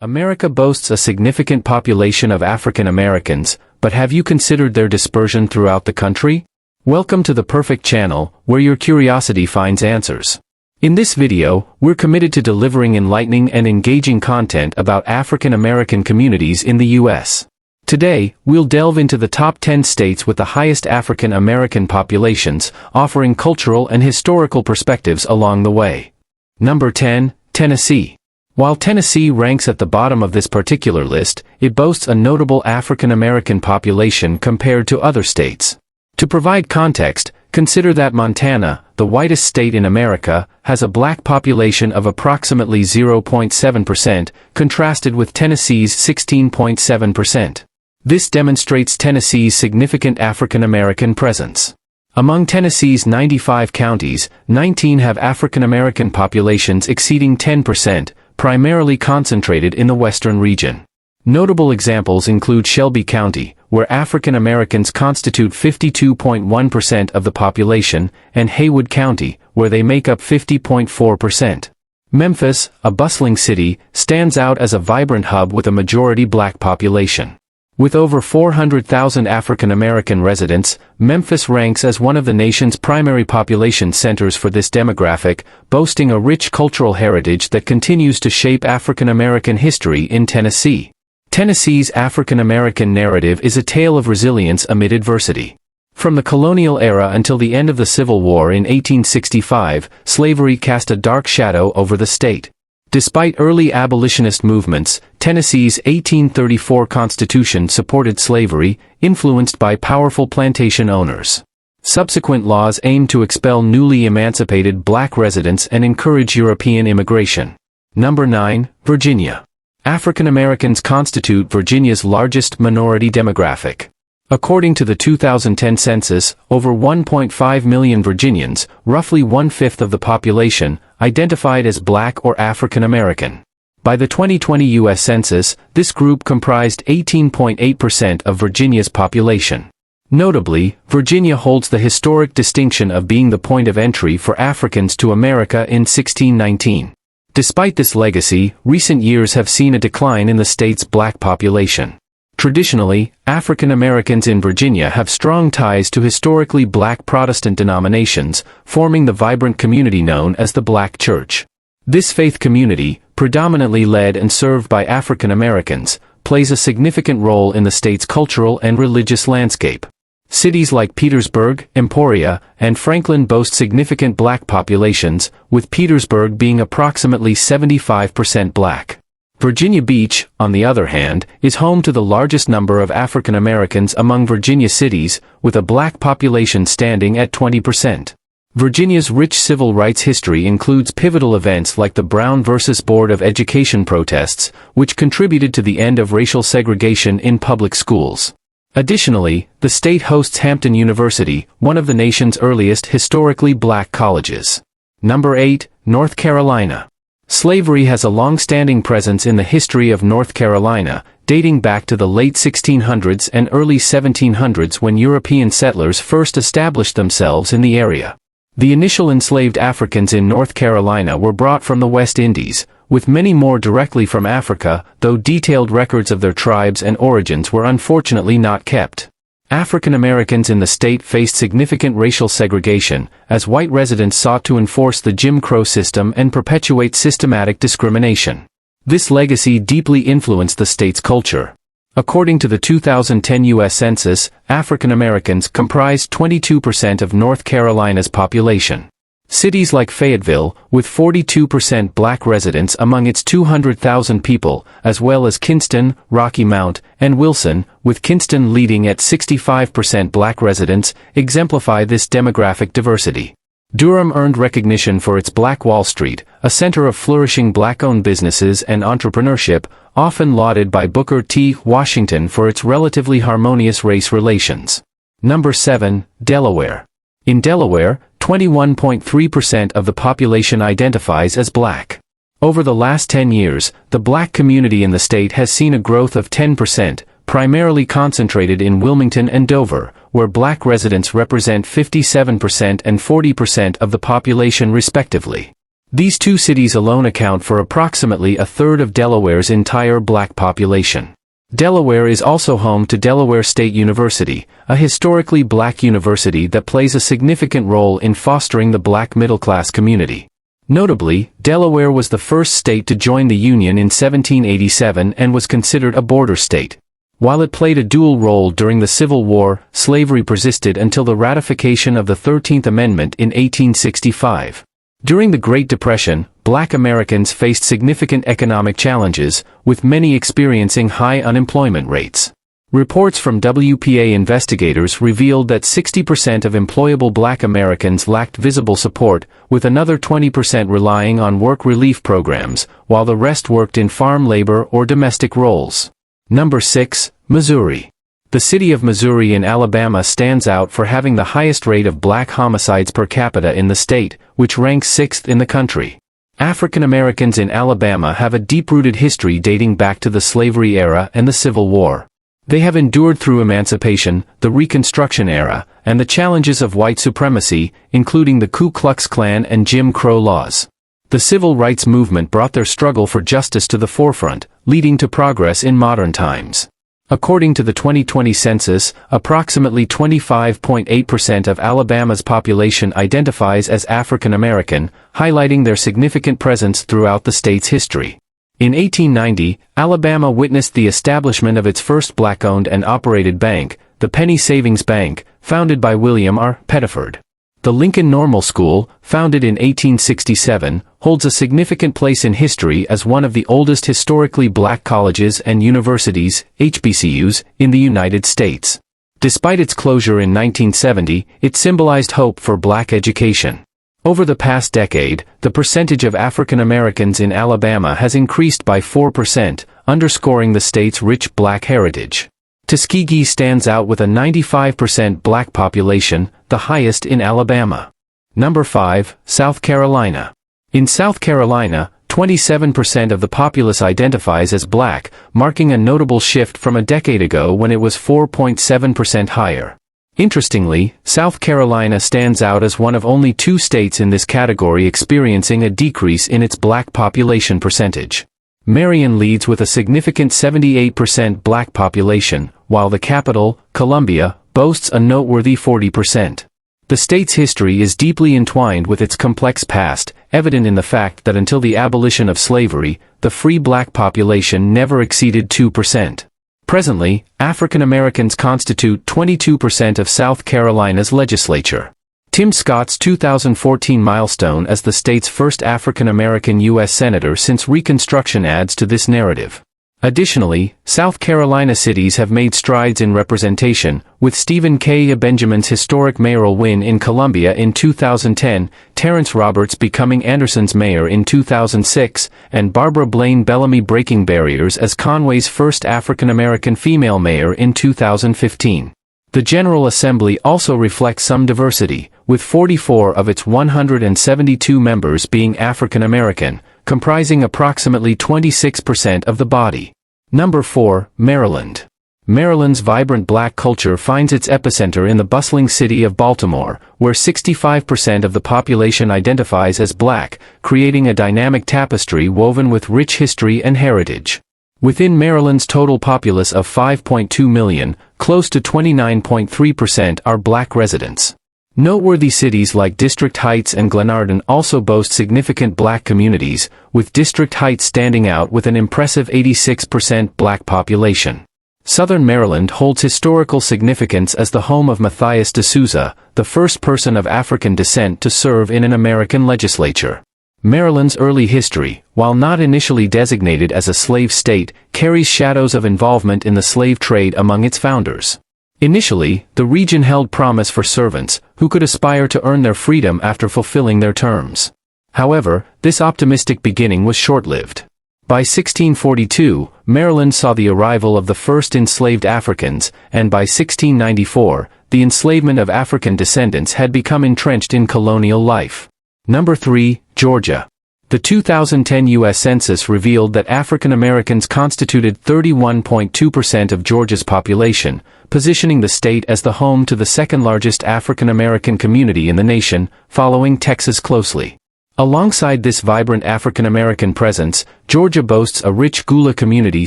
America boasts a significant population of African Americans, but have you considered their dispersion throughout the country? Welcome to the perfect channel, where your curiosity finds answers. In this video, we're committed to delivering enlightening and engaging content about African American communities in the U.S. Today, we'll delve into the top 10 states with the highest African American populations, offering cultural and historical perspectives along the way. Number 10, Tennessee. While Tennessee ranks at the bottom of this particular list, it boasts a notable African American population compared to other states. To provide context, consider that Montana, the whitest state in America, has a black population of approximately 0.7%, contrasted with Tennessee's 16.7%. This demonstrates Tennessee's significant African American presence. Among Tennessee's 95 counties, 19 have African American populations exceeding 10%, primarily concentrated in the western region. Notable examples include Shelby County, where African Americans constitute 52.1% of the population, and Haywood County, where they make up 50.4%. Memphis, a bustling city, stands out as a vibrant hub with a majority black population. With over 400,000 African American residents, Memphis ranks as one of the nation's primary population centers for this demographic, boasting a rich cultural heritage that continues to shape African American history in Tennessee. Tennessee's African American narrative is a tale of resilience amid adversity. From the colonial era until the end of the Civil War in 1865, slavery cast a dark shadow over the state. Despite early abolitionist movements, Tennessee's 1834 Constitution supported slavery, influenced by powerful plantation owners. Subsequent laws aimed to expel newly emancipated black residents and encourage European immigration. Number 9, Virginia. African Americans constitute Virginia's largest minority demographic. According to the 2010 census, over 1.5 million Virginians, roughly one-fifth of the population, identified as black or African American. By the 2020 U.S. Census, this group comprised 18.8% of Virginia's population. Notably, Virginia holds the historic distinction of being the point of entry for Africans to America in 1619. Despite this legacy, recent years have seen a decline in the state's black population. Traditionally, African Americans in Virginia have strong ties to historically black Protestant denominations, forming the vibrant community known as the Black Church. This faith community, predominantly led and served by African Americans, plays a significant role in the state's cultural and religious landscape. Cities like Petersburg, Emporia, and Franklin boast significant black populations, with Petersburg being approximately 75% black. Virginia Beach, on the other hand, is home to the largest number of African Americans among Virginia cities, with a black population standing at 20%. Virginia's rich civil rights history includes pivotal events like the Brown versus Board of Education protests, which contributed to the end of racial segregation in public schools. Additionally, the state hosts Hampton University, one of the nation's earliest historically black colleges. Number 8, North Carolina. Slavery has a long-standing presence in the history of North Carolina, dating back to the late 1600s and early 1700s when European settlers first established themselves in the area. The initial enslaved Africans in North Carolina were brought from the West Indies, with many more directly from Africa, though detailed records of their tribes and origins were unfortunately not kept. African Americans in the state faced significant racial segregation, as white residents sought to enforce the Jim Crow system and perpetuate systematic discrimination. This legacy deeply influenced the state's culture. According to the 2010 U.S. Census, African Americans comprised 22% of North Carolina's population. Cities like Fayetteville, with 42% black residents among its 200,000 people, as well as Kinston, Rocky Mount, and Wilson, with Kinston leading at 65% black residents, exemplify this demographic diversity. Durham earned recognition for its Black Wall Street, a center of flourishing black-owned businesses and entrepreneurship, often lauded by Booker T. Washington for its relatively harmonious race relations. Number 7, Delaware. In Delaware, 21.3% of the population identifies as black. Over the last 10 years, the black community in the state has seen a growth of 10%, primarily concentrated in Wilmington and Dover, where black residents represent 57% and 40% of the population respectively. These two cities alone account for approximately a third of Delaware's entire black population. Delaware is also home to Delaware State University, a historically black university that plays a significant role in fostering the black middle-class community. Notably, Delaware was the first state to join the Union in 1787 and was considered a border state. While it played a dual role during the Civil War, slavery persisted until the ratification of the 13th Amendment in 1865. During the Great Depression, black Americans faced significant economic challenges, with many experiencing high unemployment rates. Reports from WPA investigators revealed that 60% of employable black Americans lacked visible support, with another 20% relying on work relief programs, while the rest worked in farm labor or domestic roles. Number 6, Missouri. The city of Missouri in Alabama stands out for having the highest rate of black homicides per capita in the state, which ranks 6th in the country. African Americans in Alabama have a deep-rooted history dating back to the slavery era and the Civil War. They have endured through emancipation, the Reconstruction era, and the challenges of white supremacy, including the Ku Klux Klan and Jim Crow laws. The civil rights movement brought their struggle for justice to the forefront, leading to progress in modern times. According to the 2020 census, approximately 25.8% of Alabama's population identifies as African American, highlighting their significant presence throughout the state's history. In 1890, Alabama witnessed the establishment of its first black-owned and operated bank, the Penny Savings Bank, founded by William R. Pettiford. The Lincoln Normal School, founded in 1867, holds a significant place in history as one of the oldest historically black colleges and universities, HBCUs, in the United States. Despite its closure in 1970, it symbolized hope for black education. Over the past decade, the percentage of African Americans in Alabama has increased by 4%, underscoring the state's rich black heritage. Tuskegee stands out with a 95% black population, the highest in Alabama. Number 5, South Carolina. In South Carolina, 27% of the populace identifies as black, marking a notable shift from a decade ago when it was 4.7% higher. Interestingly, South Carolina stands out as one of only 2 states in this category experiencing a decrease in its black population percentage. Marion leads with a significant 78% black population, while the capital, Columbia, boasts a noteworthy 40%. The state's history is deeply entwined with its complex past, evident in the fact that until the abolition of slavery, the free black population never exceeded 2%. Presently, African Americans constitute 22% of South Carolina's legislature. Tim Scott's 2014 milestone as the state's first African American U.S. Senator since Reconstruction adds to this narrative. Additionally, South Carolina cities have made strides in representation, with Stephen K. Benjamin's historic mayoral win in Columbia in 2010, Terrence Roberts becoming Anderson's mayor in 2006, and Barbara Blaine Bellamy breaking barriers as Conway's first African American female mayor in 2015. The General Assembly also reflects some diversity, with 44 of its 172 members being African American, comprising approximately 26% of the body. Number 4, Maryland. Maryland's vibrant black culture finds its epicenter in the bustling city of Baltimore, where 65% of the population identifies as black, creating a dynamic tapestry woven with rich history and heritage. Within Maryland's total populace of 5.2 million, close to 29.3% are black residents. Noteworthy cities like District Heights and Glenarden also boast significant black communities, with District Heights standing out with an impressive 86% black population. Southern Maryland holds historical significance as the home of Matthias D'Souza, the first person of African descent to serve in an American legislature. Maryland's early history, while not initially designated as a slave state, carries shadows of involvement in the slave trade among its founders. Initially, the region held promise for servants, who could aspire to earn their freedom after fulfilling their terms. However, this optimistic beginning was short-lived. By 1642, Maryland saw the arrival of the first enslaved Africans, and by 1694, the enslavement of African descendants had become entrenched in colonial life. Number 3, Georgia. The 2010 U.S. Census revealed that African Americans constituted 31.2% of Georgia's population, positioning the state as the home to the second-largest African American community in the nation, following Texas closely. Alongside this vibrant African American presence, Georgia boasts a rich Gula community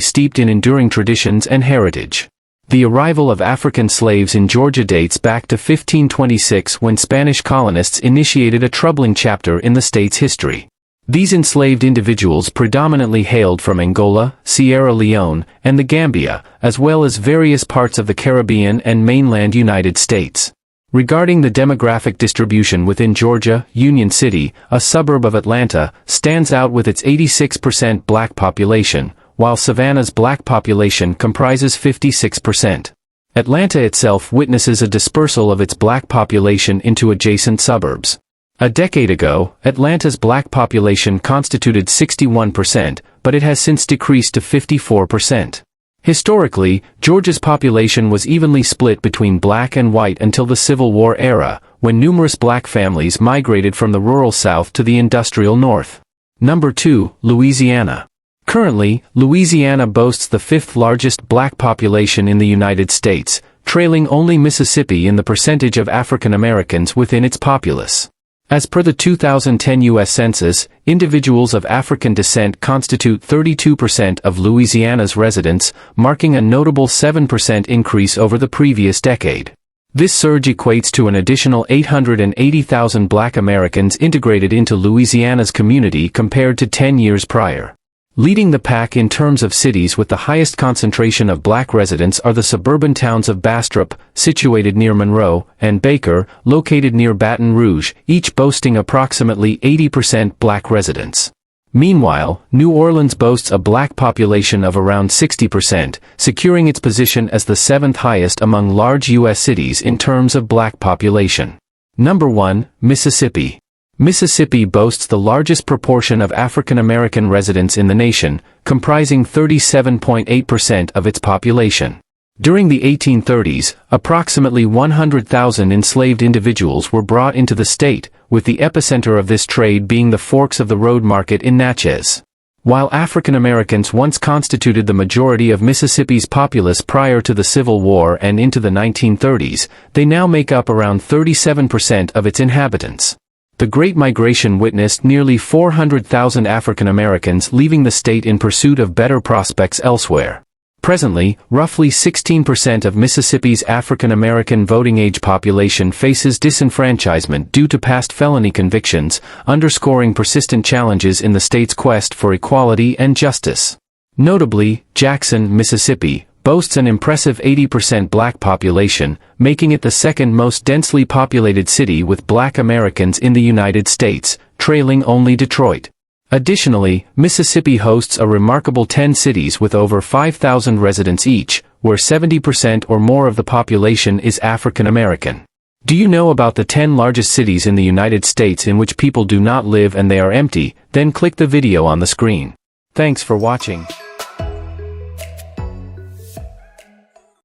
steeped in enduring traditions and heritage. The arrival of African slaves in Georgia dates back to 1526 when Spanish colonists initiated a troubling chapter in the state's history. These enslaved individuals predominantly hailed from Angola, Sierra Leone, and the Gambia, as well as various parts of the Caribbean and mainland United States. Regarding the demographic distribution within Georgia, Union City, a suburb of Atlanta, stands out with its 86% black population, while Savannah's black population comprises 56%. Atlanta itself witnesses a dispersal of its black population into adjacent suburbs. A decade ago, Atlanta's black population constituted 61%, but it has since decreased to 54%. Historically, Georgia's population was evenly split between black and white until the Civil War era, when numerous black families migrated from the rural South to the industrial North. Number 2, Louisiana. Currently, Louisiana boasts the fifth largest black population in the United States, trailing only Mississippi in the percentage of African Americans within its populace. As per the 2010 U.S. Census, individuals of African descent constitute 32% of Louisiana's residents, marking a notable 7% increase over the previous decade. This surge equates to an additional 880,000 black Americans integrated into Louisiana's community compared to 10 years prior. Leading the pack in terms of cities with the highest concentration of black residents are the suburban towns of Bastrop, situated near Monroe, and Baker, located near Baton Rouge, each boasting approximately 80% black residents. Meanwhile, New Orleans boasts a black population of around 60%, securing its position as the seventh highest among large U.S. cities in terms of black population. Number 1, Mississippi. Mississippi boasts the largest proportion of African American residents in the nation, comprising 37.8% of its population. During the 1830s, approximately 100,000 enslaved individuals were brought into the state, with the epicenter of this trade being the Forks of the Road Market in Natchez. While African Americans once constituted the majority of Mississippi's populace prior to the Civil War and into the 1930s, they now make up around 37% of its inhabitants. The Great Migration witnessed nearly 400,000 African Americans leaving the state in pursuit of better prospects elsewhere. Presently, roughly 16% of Mississippi's African American voting-age population faces disenfranchisement due to past felony convictions, underscoring persistent challenges in the state's quest for equality and justice. Notably, Jackson, Mississippi, boasts an impressive 80% black population, making it the second most densely populated city with black Americans in the United States, trailing only Detroit. Additionally, Mississippi hosts a remarkable 10 cities with over 5,000 residents each, where 70% or more of the population is African American. Do you know about the 10 largest cities in the United States in which people do not live and they are empty? Then click the video on the screen. Thanks for watching.